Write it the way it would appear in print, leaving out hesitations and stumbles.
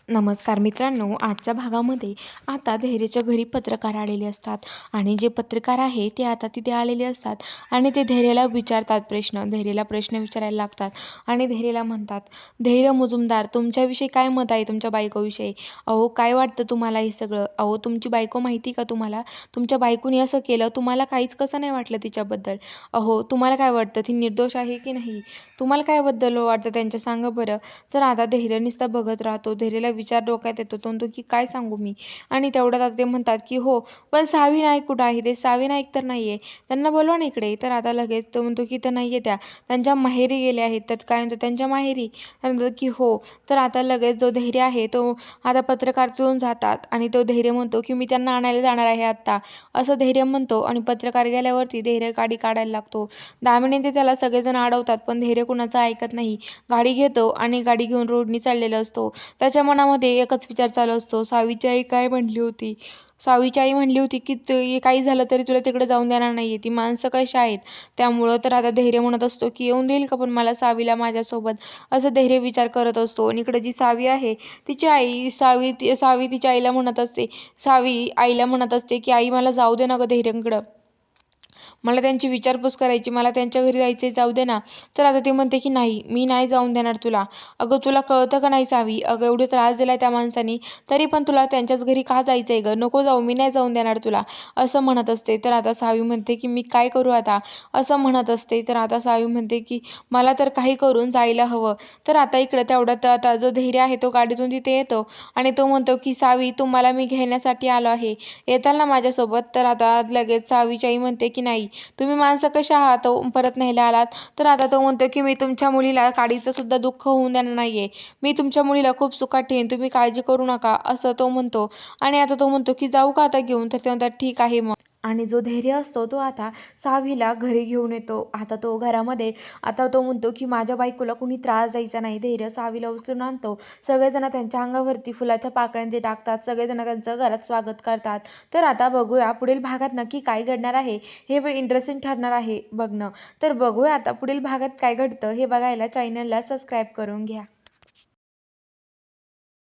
नमस्कार मित्रांनो, आजच्या भागामध्ये आता धैर्यच्या घरी पत्रकार आलेले असतात आणि जे पत्रकार आहे ते आता तिथे आलेले असतात आणि ते धैर्याला विचारतात धैर्याला प्रश्न विचारायला लागतात आणि धैर्याला म्हणतात, धैर्य मुजुमदार, तुमच्याविषयी काय मत आहे तुमच्या बायकोविषयी? अहो, काय वाटतं तुम्हाला हे सगळं? अहो, तुमची बायको माहिती का तुम्हाला? तुमच्या बायकोनी असं केलं, तुम्हाला काहीच कसं नाही वाटलं तिच्याबद्दल? अहो, तुम्हाला काय वाटतं ती निर्दोष आहे की नाही? तुम्हाला काय बद्दल वाटतं त्यांच्या सांगा बरं? तर आता धैर्य नुसता बघत राहतो. धैर्याला विचार डोक्यात येतो. तो म्हणतो की काय सांगू मी? आणि तेवढ्यात आता ते म्हणतात की हो, पण सावी नाईक कुठं आहे? ते सावी नाईक तर नाही आहे. त्यांना बोलवा ना इकडे. तर आता लगेच तो म्हणतो की "इथं नाही आहे त्या. त्यांच्या माहेरी गेल्या आहेत." तर काय म्हणतो त्यांच्या माहेरी? तर म्हणतात की हो. तर आता लगेच जो धैर्य आहे तो आता पत्रकार घेऊन जातात आणि तो धैर्य म्हणतो की "मी त्यांना आणायला जाणार आहे आत्ता." असं धैर्य म्हणतो आणि पत्रकार गेल्यावरती धैर्य गाडी काढायला लागतो. दामिनी ते त्याला सगळेजण अडवतात, पण धैर्य कुणाचं ऐकत नाही. गाडी घेतो आणि गाडी घेऊन रोडनी चाललेला असतो. त्याच्या मनामध्ये एकच विचार चालू असतो, सावीची आई काय म्हणली होती? सावीची आई म्हणली होती की ते काही झालं तरी तुला तिकडे जाऊन देणार नाहीये. ती माणसं कशी आहेत? त्यामुळं तर आता धैर्य म्हणत असतो की येऊन देईल का पण मला सावीला माझ्यासोबत? असं धैर्य विचार करत असतो आणि इकडे जी सावी आहे, तिची आई सावी तिच्या आईला म्हणत असते, सावी आईला म्हणत असते की "आई मला जाऊ दे ना गं धैर्यकडं. मला त्यांची विचारपूस करायची, मला त्यांच्या घरी जायचंय, जाऊ दे ना." तर आता ती म्हणते की "नाही, मी नाही जाऊन देणार तुला." "अगं तुला कळतं का नाही सावी? अगं एवढे त्रास दिलाय त्या माणसानी, तरी पण तुला त्यांच्याच घरी का जायचंय गं? नको जाऊ, मी नाही जाऊन देणार तुला." असं म्हणत असते. तर आता सावी म्हणते की "मी काय करू आता?" असं म्हणत असते. तर आता सावी म्हणते की "मला तर काही करून जायला हवं." तर आता इकडं तेवढ्यात आता जो धैर्य आहे तो गाडीतून तिथे येतो आणि तो म्हणतो की "सावी, तुम्हाला मी घेण्यासाठी आलो आहे. येताल ना माझ्यासोबत?" तर आता लगेच सावीची आई म्हणते की "नाही, तुम्ही माणसं कशा आहात तो परत न्यायला आलात?" तर आता तो म्हणतो की "मी तुमच्या मुलीला काडीचं सुद्धा दुःख होऊन देणार नाहीये. मी तुमच्या मुलीला खूप सुखात ठेवीन, तुम्ही काळजी करू नका." असं तो म्हणतो आणि आता तो म्हणतो की "जाऊ का आता घेऊन?" तर ते म्हणतात "ठीक आहे मग." आणि जो धैर्य असतो तो आता सावीला घरी घेऊन येतो. आता तो घरामध्ये आता तो म्हणतो की माझ्या बायकोला कुणी त्रास द्यायचा नाही. धैर्य सावीला उचलून आणतो. सगळेजण त्यांच्या अंगावरती फुलाच्या पाकळ्या ते टाकतात. सगळेजण त्यांचं घरात स्वागत करतात. तर आता बघूया पुढील भागात नक्की काय घडणार आहे, हे इंटरेस्टिंग ठरणार आहे बघणं. तर बघूया आता पुढील भागात काय घडतं हे बघायला चॅनलला सबस्क्राईब करून घ्या.